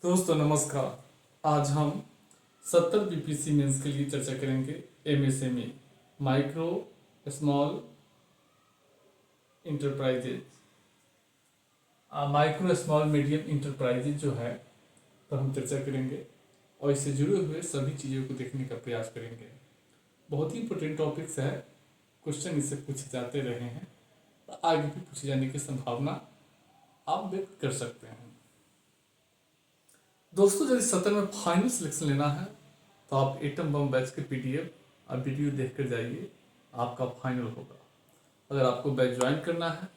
दोस्तों नमस्कार। आज हम 70 बीपीसी मेंस के लिए चर्चा करेंगे। MSME, micro small enterprises, micro small medium enterprises जो है पर हम चर्चा करेंगे और इससे जुड़े हुए सभी चीज़ों को देखने का प्रयास करेंगे। बहुत ही इंपॉर्टेंट टॉपिक्स है, क्वेश्चन इससे पूछे जाते रहे हैं और आगे भी पूछे जाने की संभावना आप व्यक्त कर सकते हैं। दोस्तों यदि 70 में फाइनल सिलेक्शन लेना है तो आप एटम बम बैच के पीडीएफ और वीडियो देख कर जाइए, आपका फाइनल होगा। अगर आपको बैच ज्वाइन करना है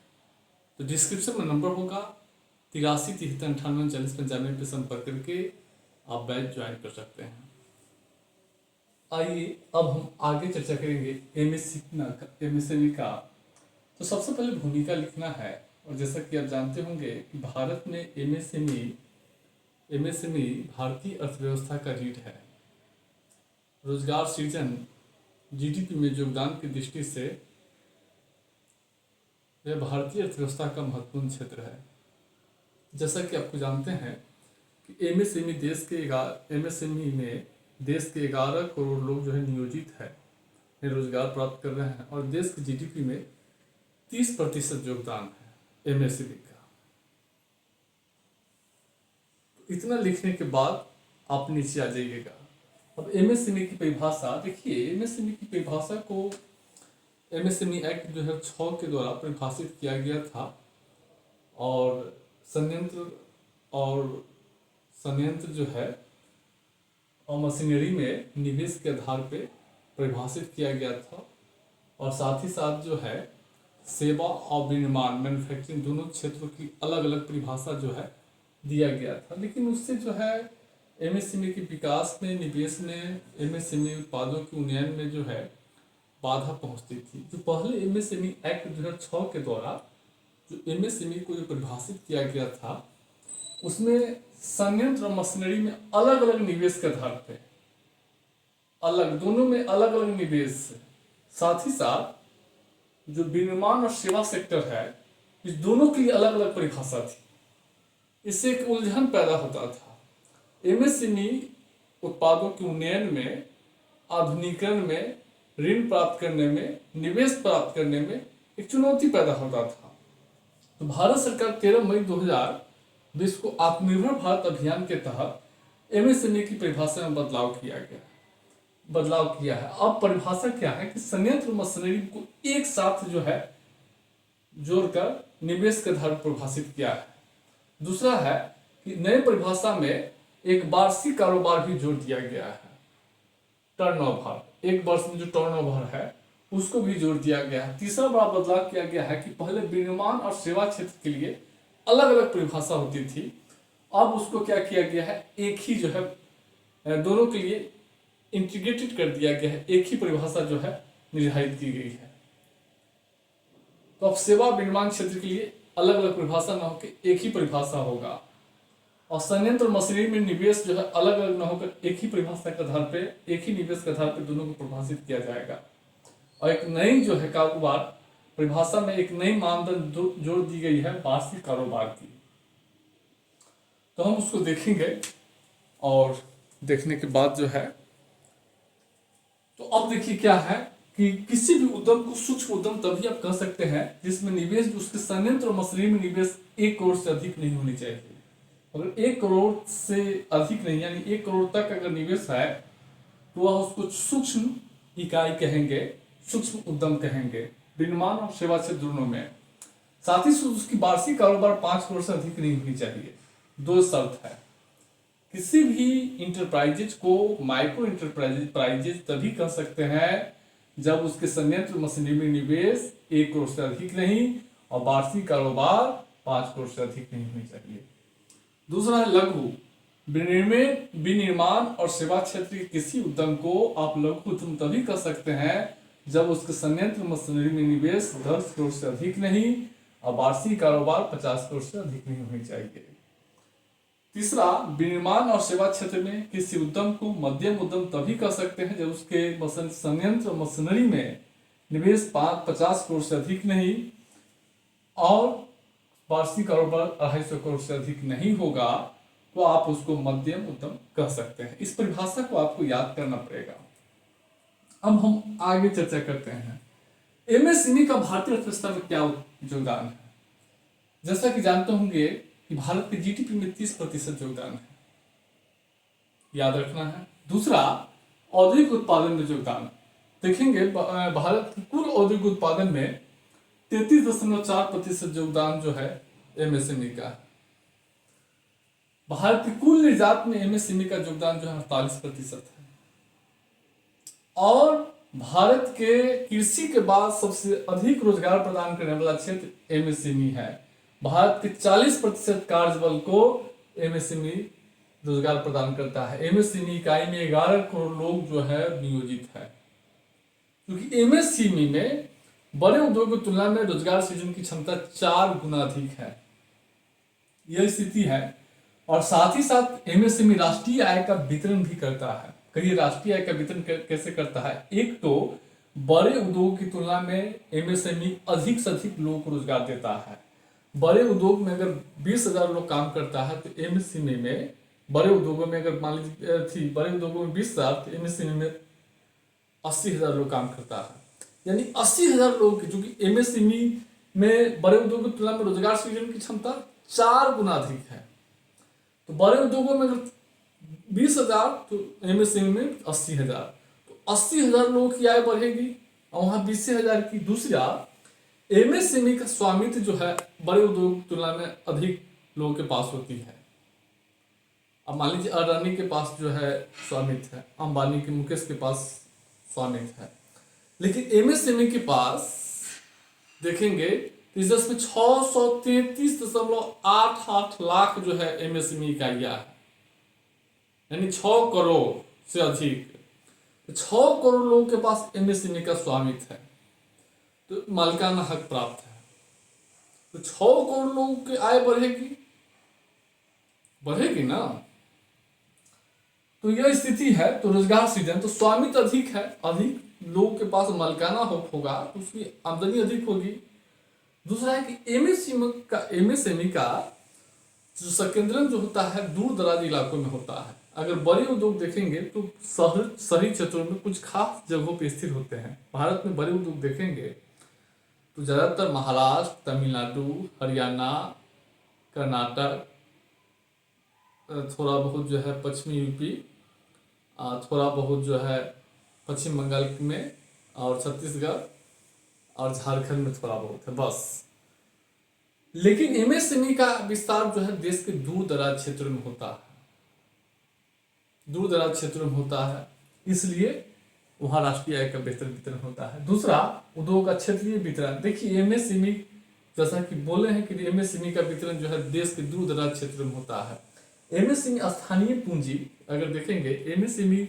तो डिस्क्रिप्शन में नंबर होगा 83 73 98 40 95 पे संपर्क करके आप बैच ज्वाइन कर सकते हैं। आइए अब हम आगे चर्चा करेंगे एमएसएमई का। तो सबसे पहले भूमिका लिखना है, और जैसा कि आप जानते होंगे कि भारत में एमएसएमई भारतीय अर्थव्यवस्था का रीढ़ है। रोजगार सृजन, जीडीपी में योगदान की दृष्टि से यह भारतीय अर्थव्यवस्था का महत्वपूर्ण क्षेत्र है। जैसा कि आपको जानते हैं कि एमएसएमई में देश के 11 करोड़ लोग जो है नियोजित है, रोजगार प्राप्त कर रहे हैं और देश की जीडीपी में 30% योगदान है एमएसएमई का। इतना लिखने के बाद आप नीचे आ जाइएगा। अब एमएसएमई की परिभाषा देखिए। एमएसएमई की परिभाषा को एमएसएमई एक्ट 2006 के द्वारा परिभाषित किया गया था और संयंत्र जो है और मशीनरी में निवेश के आधार पे परिभाषित किया गया था, और साथ ही साथ जो है सेवा और विनिर्माण मैन्युफैक्चरिंग दोनों क्षेत्रों की अलग अलग परिभाषा जो है दिया गया था। लेकिन उससे जो है एमएसएमई के विकास में, निवेश में, एमएसएमई उत्पादों के उन्नयन में जो है बाधा पहुंचती थी। जो पहले एमएसएमई एक्ट 2006 के द्वारा जो एमएसएमई को जो परिभाषित किया गया था, उसमें संयंत्र और मशीनरी में अलग अलग निवेश के आधार पे दोनों में अलग अलग निवेश, साथ ही साथ जो विनिर्माण और सेवा सेक्टर है, इस दोनों के लिए अलग अलग परिभाषा थी। इससे एक उलझन पैदा होता था। एमएसएमई उत्पादों के उन्नयन में, आधुनिकीकरण में, ऋण प्राप्त करने में, निवेश प्राप्त करने में एक चुनौती पैदा होता था। तो भारत सरकार 13 मई 2020 को आत्मनिर्भर भारत अभियान के तहत एमएसएमई की परिभाषा में बदलाव किया है। अब परिभाषा क्या है कि संयंत्र मशीनरी को एक साथ जो है जोड़कर निवेश के आधार पर परिभाषित किया है। दूसरा है कि नए परिभाषा में एक वार्षिक कारोबार भी जोड़ दिया गया है। टर्नओवर, एक वर्ष में जो टर्नओवर है उसको भी जोड़ दिया गया है। तीसरा बड़ा बदलाव किया गया है कि पहले विनिर्माण और सेवा क्षेत्र के लिए अलग अलग परिभाषा होती थी, अब उसको क्या किया गया है, एक ही जो है दोनों के लिए इंटीग्रेटेड कर दिया गया है, एक ही परिभाषा जो है निर्धारित की गई है। तो अब सेवा विनिर्माण क्षेत्र के लिए अलग अलग परिभाषा न होकर एक ही परिभाषा होगा, और संयंत्र मशीनरी में निवेश जो है अलग अलग न होकर एक ही परिभाषा के आधार पे, एक ही निवेश के आधार पे दोनों को परिभाषित किया जाएगा। और एक नई जो है कारोबार परिभाषा में एक नई मानदंड जोड़ दी गई है वार्षिक कारोबार की। तो हम उसको देखेंगे और देखने के बाद जो है, तो अब देखिए क्या है कि किसी भी उद्यम को सूक्ष्म उद्यम तभी आप कह सकते हैं जिसमें निवेश, उसके संयंत्र और मशीनरी में निवेश 1 करोड़ से अधिक नहीं होनी चाहिए। अगर 1 करोड़ से अधिक नहीं, यानी 1 करोड़ तक अगर निवेश है तो वह उसको सूक्ष्म इकाई कहेंगे, सूक्ष्म उद्यम कहेंगे, विनिर्माण और सेवा क्षेत्र दोनों में। साथ ही उसकी वार्षिक कारोबार 5 करोड़ से अधिक नहीं होनी चाहिए। 2 शर्त है। किसी भी इंटरप्राइजेज को माइक्रो इंटरप्राइजेज तभी कह सकते हैं जब उसके संयंत्र मशीनरी में निवेश 1 करोड़ से अधिक नहीं और वार्षिक कारोबार 5 करोड़ से अधिक नहीं होनी चाहिए। दूसरा है लघु। विनिर्माण और सेवा क्षेत्र के किसी उद्यम को आप लघु उद्यम तभी कह सकते हैं जब उसके संयंत्र मशीनरी में निवेश 10 करोड़ से अधिक नहीं और वार्षिक कारोबार 50 करोड़ से अधिक नहीं होनी चाहिए। तीसरा, विनिर्माण और सेवा क्षेत्र में किसी उद्यम को मध्यम उद्यम तभी कह सकते हैं जब उसके संयंत्र मशीनरी में निवेश 50 करोड़ से अधिक नहीं और वार्षिक कारोबार 250 करोड़ से अधिक नहीं होगा, तो आप उसको मध्यम उद्यम कह सकते हैं। इस परिभाषा को आपको याद करना पड़ेगा। अब हम आगे चर्चा करते हैं एमएसएमई का भारतीय अर्थव्यवस्था में क्या योगदान है। जैसा कि जानते होंगे कि भारत के जीडीपी में 30% योगदान है, याद रखना है। दूसरा, औद्योगिक उत्पादन में योगदान देखेंगे, भारत के कुल औद्योगिक उत्पादन में 33.4% योगदान जो है एमएसएमई का है। भारत की कुल निर्यात में एमएसएमई का योगदान जो है 48% है। और भारत के कृषि के बाद सबसे अधिक रोजगार प्रदान करने वाला क्षेत्र एमएसएमई है। भारत के 40% कार्यबल को एमएसएमई रोजगार प्रदान करता है। एमएसएमई इकाई में 11 करोड़ लोग जो है नियोजित है, क्योंकि एमएसएमई में बड़े उद्योगों की तुलना में रोजगार सृजन की क्षमता 4 गुना अधिक है, यह स्थिति है। और साथ ही साथ एमएसएमई राष्ट्रीय आय का वितरण भी करता है। कहिए राष्ट्रीय आय का वितरण कैसे करता है? एक तो बड़े उद्योग की तुलना में एमएसएमई अधिक से अधिक लोगों को रोजगार देता है। बड़े उद्योग में अगर 20,000 लोग काम करता है तो एमएसएमई में, बड़े उद्योगों में अगर मान लीजिए थी, बड़े उद्योगों में 20,000 तो एमएसएमई में 80,000 लोग काम करता है। यानी 80,000 लोग की, चूंकि एमएसएमई में बड़े उद्योगों की तुलना में रोजगार सृजन की क्षमता 4 गुना अधिक है। तो बड़े उद्योगों में अगर 20,000 तो एमएसएमई में 80,000, तो 80,000 लोगों की आय बढ़ेगी और वहां 20,000 की। दूसरा, एमएसएमई का स्वामित्व जो है बड़े उद्योग की तुलना में अधिक लोगों के पास होती है। अब मान लीजिए अडानी के पास जो है स्वामित्व है, अंबानी के, मुकेश के पास स्वामित्व है, लेकिन एमएसएमई के पास देखेंगे इस देश में 633.88 लाख जो है एमएसएमई इकाइयां है, यानी 6 करोड़ से अधिक। 6 करोड़ लोगों के पास एमएसएमई का स्वामित्व है, तो मालिकाना हक प्राप्त है। तो 6 करोड़ लोगों की आय बढ़ेगी ना। तो यह स्थिति है। तो रोजगार सृजन, तो स्वामित्व अधिक है, अधिक लोगों के पास मालिकाना हक होगा तो उसकी आमदनी अधिक होगी। दूसरा है कि एमएसएमई का जो संकेंद्रण जो होता है दूर दराज इलाकों में होता है। अगर बड़े उद्योग देखेंगे तो शहरी क्षेत्रों में कुछ खास जगहों पर स्थिर होते हैं। भारत में बड़े उद्योग देखेंगे तो ज़्यादातर महाराष्ट्र, तमिलनाडु, हरियाणा, कर्नाटक, थोड़ा बहुत जो है पश्चिमी यूपी, थोड़ा बहुत जो है पश्चिम बंगाल में, और छत्तीसगढ़ और झारखंड में थोड़ा बहुत है बस। लेकिन एमएसएमई का विस्तार जो है देश के दूर दराज क्षेत्रों में होता है, दूर दराज क्षेत्रों में होता है, इसलिए वहाँ राष्ट्रीय आय का बेहतर वितरण होता है। दूसरा, उद्योग का क्षेत्रीय वितरण। देखिए एमएसएमई, जैसा कि बोले हैं कि एमएसएमई का वितरण जो है देश के दूर दराज क्षेत्रों में होता है। एमएसएमई स्थानीय पूंजी, अगर देखेंगे एमएसएमई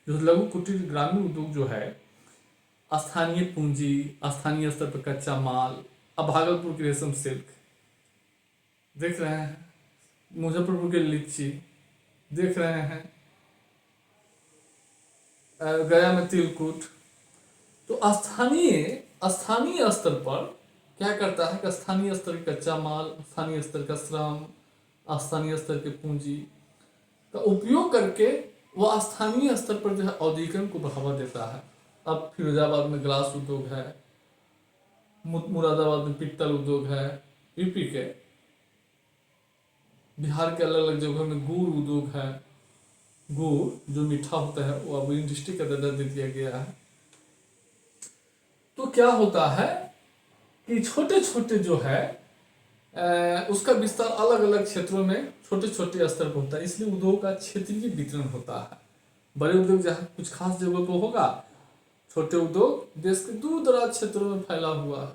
जो लघु कुटीर ग्रामीण उद्योग जो है, स्थानीय पूंजी, स्थानीय स्तर पर कच्चा माल। अब भागलपुर की रेशम सिल्क देख रहे हैं, मुजफ्फरपुर के लीची देख रहे हैं, गया में तिलकुट। तो स्थानीय स्तर पर क्या करता है कि स्थानीय स्तर का कच्चा माल, स्थानीय स्तर का श्रम, स्थानीय स्तर के पूंजी का उपयोग करके वह स्थानीय स्तर पर जो है औद्योगिकरण को बढ़ावा देता है। अब फिरोजाबाद में ग्लास उद्योग है, मुरादाबाद में पित्तल उद्योग है, यूपी के, बिहार के अलग अलग जगहों में गुड़ उद्योग है। गुड़ जो मीठा होता है वो अब इंडस्ट्री का दर्जा दे दिया गया है। तो क्या होता है कि छोटे छोटे जो है उसका विस्तार अलग अलग क्षेत्रों में छोटे छोटे स्तर पर होता है, इसलिए उद्योग का क्षेत्रीय वितरण होता है। बड़े उद्योग जहाँ कुछ खास जगहों पर होगा, छोटे उद्योग देश के दूर दराज क्षेत्रों में फैला हुआ है।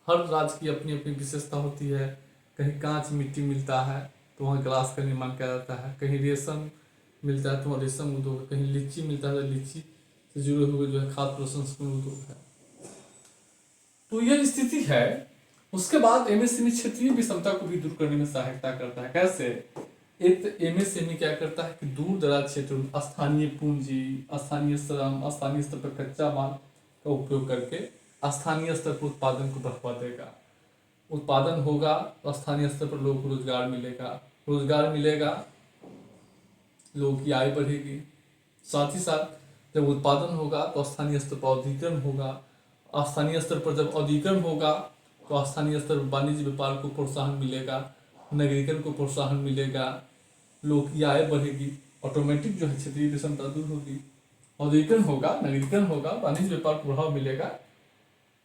हर राज्य की अपनी अपनी विशेषता होती है। कहीं कांच मिट्टी मिलता है तो वहाँ ग्लास का निर्माण किया जाता है, कहीं रेशम मिलता है तो वहाँ रेशम उद्योग, कहीं लीची मिलता है तो लीची से जुड़े हुए जो है खाद्य प्रसंस्करण उद्योग है। तो यह स्थिति है। उसके बाद एमएसएमई क्षेत्रीय विषमता को भी दूर करने में सहायता करता है। कैसे? एक तो एमएसएमई क्या करता है कि दूर दराज क्षेत्रों में स्थानीय पूंजी, स्थानीय श्रम, स्थानीय स्तर पर कच्चा माल का उपयोग करके स्थानीय स्तर पर उत्पादन को बढ़ावा देगा। उत्पादन होगा तो स्थानीय स्तर पर लोगों को रोजगार मिलेगा, रोजगार मिलेगा लोगों की आय बढ़ेगी। साथ ही साथ जब उत्पादन होगा तो स्थानीय स्तर पर औद्योगिकरण होगा, स्थानीय स्तर पर जब औद्योगिकरण होगा तो स्थानीय स्तर पर वाणिज्य व्यापार को प्रोत्साहन मिलेगा, नगरीकरण को प्रोत्साहन मिलेगा, लोगों की आय बढ़ेगी, ऑटोमेटिक जो है क्षेत्रीय विषमता दूर होगी। औद्योगिकरण होगा, नगरीकरण होगा, वाणिज्य व्यापार को बढ़ावा मिलेगा।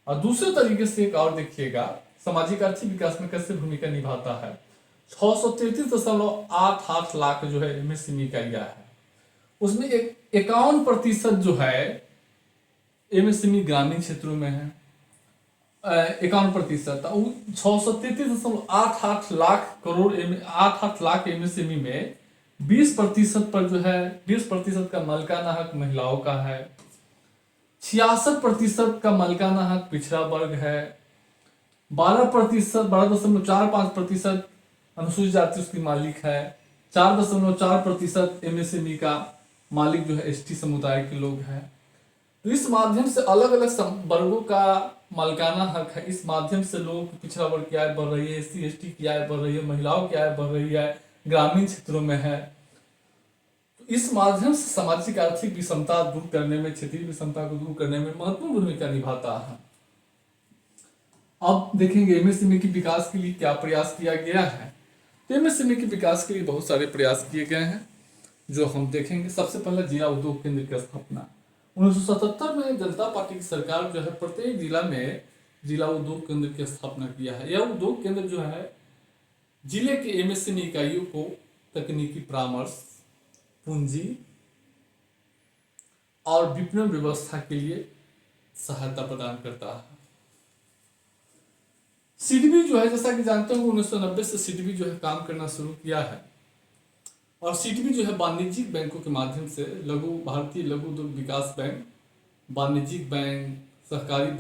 और दूसरे तरीके से एक और देखिएगा, सामाजिक आर्थिक विकास में कैसे भूमिका निभाता है। 633.88 लाख जो है एमएसएमई इकाइयां है, उसमें 51% जो है एमएसएमई ग्रामीण क्षेत्रों में है। 51%, 633.88 लाख एमएसएमई में 20% पर जो है 20% का मालिकाना हक महिलाओं का है, 66% का मालिकाना हक पिछड़ा वर्ग है, 12.45% अनुसूचित जाति उसकी मालिक है, 4.4% एमएसएमई का मालिक जो है एसटी समुदाय के लोग हैं। तो इस माध्यम से अलग अलग वर्गों का मालिकाना हक है। इस माध्यम से लोगों की पिछड़ा वर्ग की आय बढ़ रही है, एससी एसटी की आय बढ़ रही है, महिलाओं की आय बढ़ रही है, ग्रामीण क्षेत्रों में है। तो इस माध्यम से सामाजिक आर्थिक विषमता दूर करने में, क्षेत्रीय विषमता को दूर करने में महत्वपूर्ण भूमिका निभाता है। अब देखेंगे एमएसएमई के विकास के लिए क्या प्रयास किया गया है। तो एमएसएमई के विकास के लिए बहुत सारे प्रयास किए गए हैं जो हम देखेंगे। सबसे पहले जिला उद्योग केंद्र की स्थापना 1977 में जनता पार्टी की सरकार जो है प्रत्येक जिला में जिला उद्योग केंद्र की स्थापना किया है। यह उद्योग केंद्र जो है जिले के एमएसएमई इकाइयों को तकनीकी परामर्श, पूंजी और विपणन व्यवस्था के लिए सहायता प्रदान करता है। सीडीबी जो है, जैसा कि जानते हो 1990 से सीडीबी जो है काम करना शुरू किया है। और सीडीबी जो है वाणिज्यिक बैंकों के माध्यम से भारतीय लघु उद्योग विकास बैंक, वाणिज्यिक बैंक, सहकारी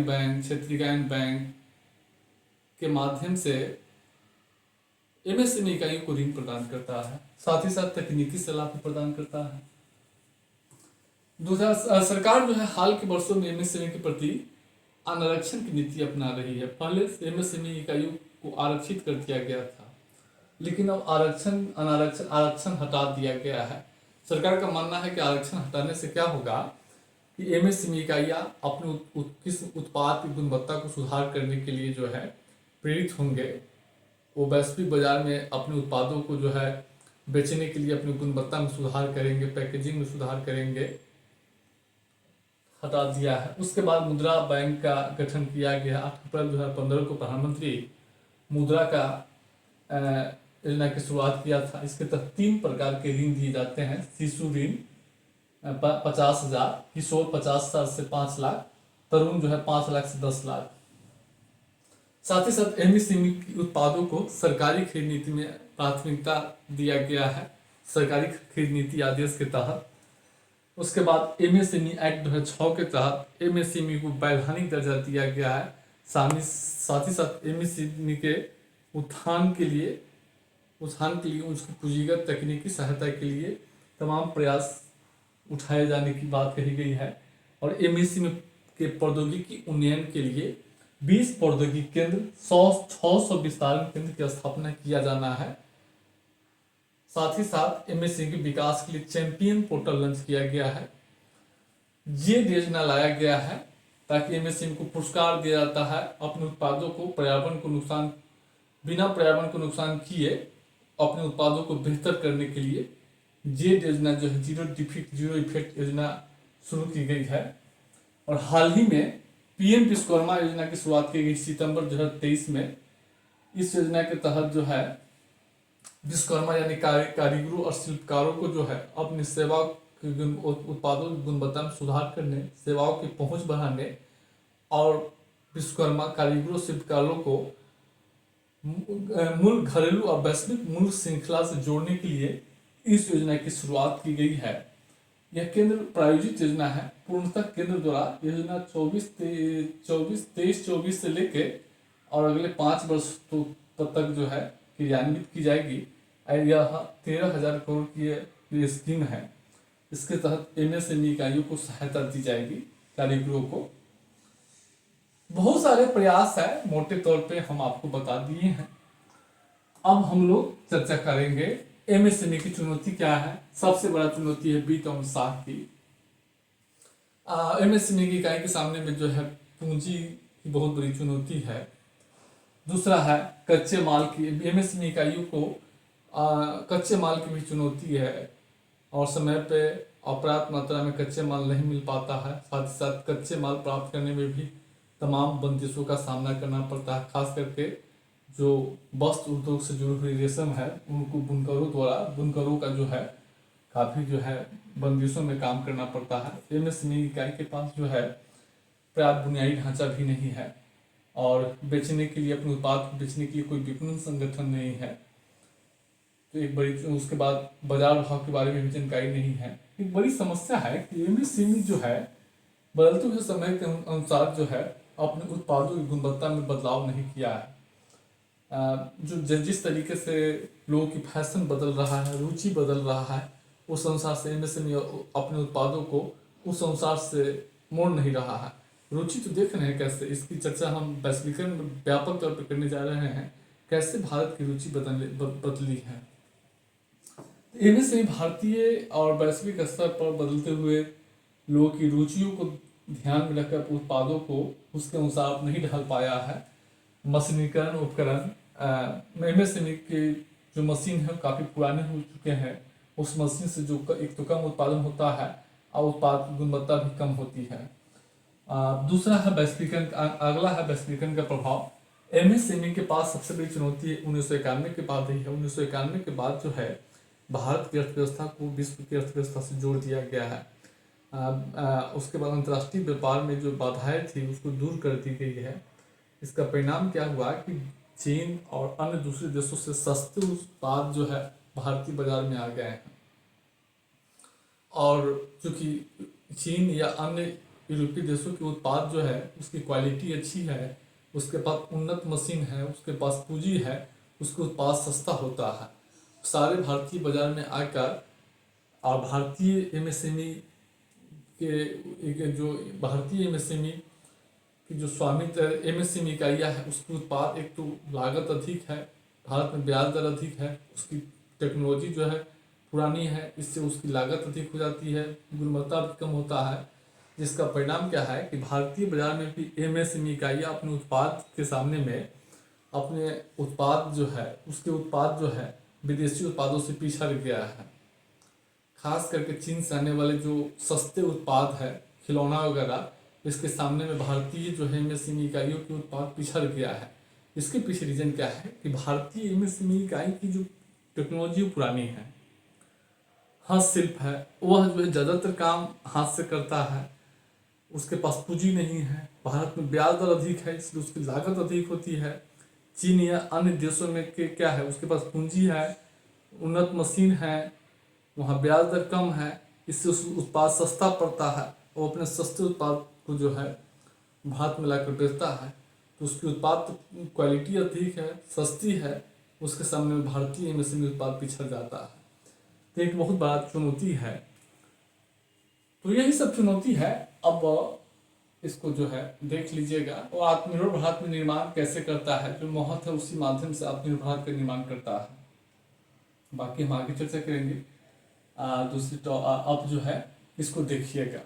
बैंक, क्षेत्रीय बैंक के माध्यम से एमएसएमई इकाइयों को ऋण प्रदान करता है। साथ ही साथ तकनीकी सलाह भी प्रदान करता है। सरकार जो है हाल के वर्षों में एमएसएमई के प्रति अनारक्षण की नीति अपना रही है। पहले एमएसएमई इकाइयों को आरक्षित कर दिया गया था, लेकिन अब आरक्षण हटा दिया गया है। सरकार का मानना है कि आरक्षण हटाने से क्या होगा कि एमएसएमई इकाइयां अपने उत्पाद की गुणवत्ता को सुधार करने के लिए जो है प्रेरित होंगे। वो वैश्विक बाजार में अपने उत्पादों को जो है बेचने के लिए अपनी गुणवत्ता में सुधार करेंगे, पैकेजिंग में सुधार करेंगे। हटा दिया है। उसके बाद मुद्रा बैंक का गठन किया गया। 8 अप्रैल 2015 को प्रधानमंत्री मुद्रा का योजना की शुरुआत किया था। इसके तहत 3 प्रकार के ऋण दिए जाते हैं। शिशु ऋण 50,000, किशोर 50,000 से 5 लाख, तरुण जो है 5 लाख से 10 लाख। साथ ही साथ एमएसएमई उत्पादों को सरकारी खरीद नीति में प्राथमिकता दिया गया है, सरकारी खरीद नीति आदेश के तहत। उसके बाद एमएसएमई एक्ट 2006 के तहत एमएसएमई को वैधानिक दर्जा दिया गया है। साथ ही साथ एमएसएमई के उत्थान के लिए उसकी पूंजीगत तकनीकी सहायता के लिए तमाम प्रयास उठाए जाने की बात कही गई है। और एमएसएमई के प्रौद्योगिकी उन्नयन के लिए 20 प्रौद्योगिकी केंद्र, 600 विस्तारण केंद्र की स्थापना किया जाना है। साथ ही साथ एमएसएमई के विकास के लिए चैंपियन पोर्टल लॉन्च किया गया है। जेड योजना लाया गया है ताकि एमएसएमई को पुरस्कार दिया जाता है अपने उत्पादों को बिना पर्यावरण को नुकसान किए अपने उत्पादों को बेहतर करने के लिए। जेड योजना जो है जीरो इफेक्ट योजना शुरू की गई है। और हाल ही में पीएम विश्वकर्मा योजना की शुरुआत की गई सितंबर 2023 में। इस योजना के तहत जो है विश्वकर्मा यानी कारीगरों और शिल्पकारों को जो है अपनी सेवा उत्पादों की गुणवत्ता में सुधार करने, सेवाओं की पहुंच बढ़ाने और विश्वकर्मा कारीगरों शिल्पकारों को मूल घरेलू और वैश्विक मूल श्रृंखला से जोड़ने के लिए इस योजना की शुरुआत की गई है। यह केंद्र प्रायोजित योजना है। पूर्णतः केंद्र द्वारा योजना 23-24 से लेके और अगले 5 वर्ष तक जो है क्रियान्वित की जाएगी। यह 13,000 करोड़ की स्कीम है। इसके तहत एमएसएमई इकाइयों को सहायता दी जाएगी, कारीगरों को। बहुत सारे प्रयास है, मोटे तौर पे हम आपको बता दिए हैं। अब हम लोग चर्चा करेंगे एमएसएमई की चुनौती क्या है? सबसे बड़ा चुनौती है वित्त और साख की। एमएसएमई की इकाई के सामने में जो है पूंजी की बहुत बड़ी चुनौती है। दूसरा है कच्चे माल की, एमएसएमई इकाइयों को कच्चे माल की भी चुनौती है और समय पे अपर्याप्त मात्रा में कच्चे माल नहीं मिल पाता है। साथ ही साथ कच्चे माल प्राप्त करने में भी तमाम बंदिशों का सामना करना पड़ता है। खास करके जो वस्त्र उद्योग से जुड़ी हुई रेशम है उनको बुनकरों का जो है काफ़ी जो है बंदिशों में काम करना पड़ता है। एमएसएमई इकाई के पास जो है पर्याप्त बुनियादी ढांचा भी नहीं है और बेचने के लिए, अपने उत्पाद को बेचने के लिए कोई विपणन संगठन नहीं है। तो एक बड़ी, उसके बाद बाजार भाव के बारे में भी जानकारी नहीं है। एक बड़ी समस्या है कि एमएसएमई जो है बदलते हुए समय के अनुसार जो है अपने उत्पादों की गुणवत्ता में बदलाव नहीं किया है। जो जिस तरीके से लोगों की फैशन बदल रहा है, रुचि बदल रहा है, उस अनुसार से एमएसएमई अपने उत्पादों को उस अनुसार से मोड़ नहीं रहा है। रुचि तो देख रहे हैं कैसे, इसकी चर्चा हम वैश्वीकरण में व्यापक तौर पर करने जा रहे हैं, कैसे भारत की रुचि बदली है। एमएसएमई भारतीय और वैश्विक स्तर पर बदलते हुए लोगों की रुचियों को ध्यान में रखकर उत्पादों को उसके अनुसार नहीं ढाल पाया है। मशीनीकरण उपकरण, एमएसएमई के जो मशीन है काफ़ी पुराने हो चुके हैं। उस मशीन से जो एक तो कम उत्पादन होता है और उत्पाद की गुणवत्ता भी कम होती है। दूसरा है वैश्वीकरण, अगला है वैश्वीकरण का प्रभाव। एमएसएमई के पास सबसे बड़ी चुनौती 1991 के बाद ही है। 1991 के बाद जो है भारत की अर्थव्यवस्था को विश्व की अर्थव्यवस्था से जोड़ दिया गया है। उसके बाद अंतर्राष्ट्रीय व्यापार में जो बाधाएं थी उसको दूर कर दी गई है। इसका परिणाम क्या हुआ कि चीन और अन्य दूसरे देशों से सस्ते उत्पाद जो है भारतीय बाजार में आ गए हैं और चूँकि चीन या अन्य यूरोपीय देशों के उत्पाद जो है उसकी क्वालिटी अच्छी है, उसके पास उन्नत मशीन है, उसके पास पूंजी है, उसका उत्पाद सस्ता होता है, सारे भारतीय बाजार में आकर और भारतीय एमएसएमई के जो भारतीय एमएसएमई की जो स्वामित्व एमएसएमई इकाइयाँ है उसकी उत्पाद, एक तो लागत अधिक है, भारत में ब्याज दर अधिक है, उसकी टेक्नोलॉजी जो है पुरानी है, इससे उसकी लागत अधिक हो जाती है, गुणवत्ता भी कम होता है। जिसका परिणाम क्या है कि भारतीय बाजार में भी एमएसएमई इकाइयाँ अपने उत्पाद के सामने में अपने उत्पाद जो है उसके उत्पाद जो है विदेशी उत्पादों से पीछा रह गया है। खास करके चीन से आने वाले जो सस्ते उत्पाद है, खिलौना वगैरह, इसके सामने में भारतीय जो है एमएसएमई इकाइयों के उत्पाद पिछड़ गया है। इसके पीछे रीजन क्या है कि भारतीय एमएसएमई इकाई की जो टेक्नोलॉजी पुरानी है, हस्तशिल्प है, वह जो है ज़्यादातर काम हाथ से करता है, उसके पास पूंजी नहीं है, भारत में ब्याज दर अधिक है इसलिए उसकी लागत अधिक होती है। चीन या अन्य देशों में के क्या है, उसके पास पूंजी है, उन्नत मशीन है, वहाँ ब्याज दर कम है, इससे उस उत्पाद सस्ता पड़ता है, वो अपने सस्ते उत्पाद को जो है भारत में लाकर बेचता है, तो उसकी उत्पाद तो क्वालिटी अधिक है, सस्ती है, उसके सामने भारतीय एमएसएमई उत्पाद पिछड़ जाता है। तो एक बहुत बड़ा चुनौती है। तो यही सब चुनौती है। अब इसको जो है देख लीजिएगा। और आत्मनिर्भर भारत में निर्माण कैसे करता है, जो महत्व है उसी माध्यम से आत्मनिर्भर भारत का निर्माण करता है। बाकी हम आगे चर्चा करेंगे। दूसरी तो अब जो है इसको देखिएगा।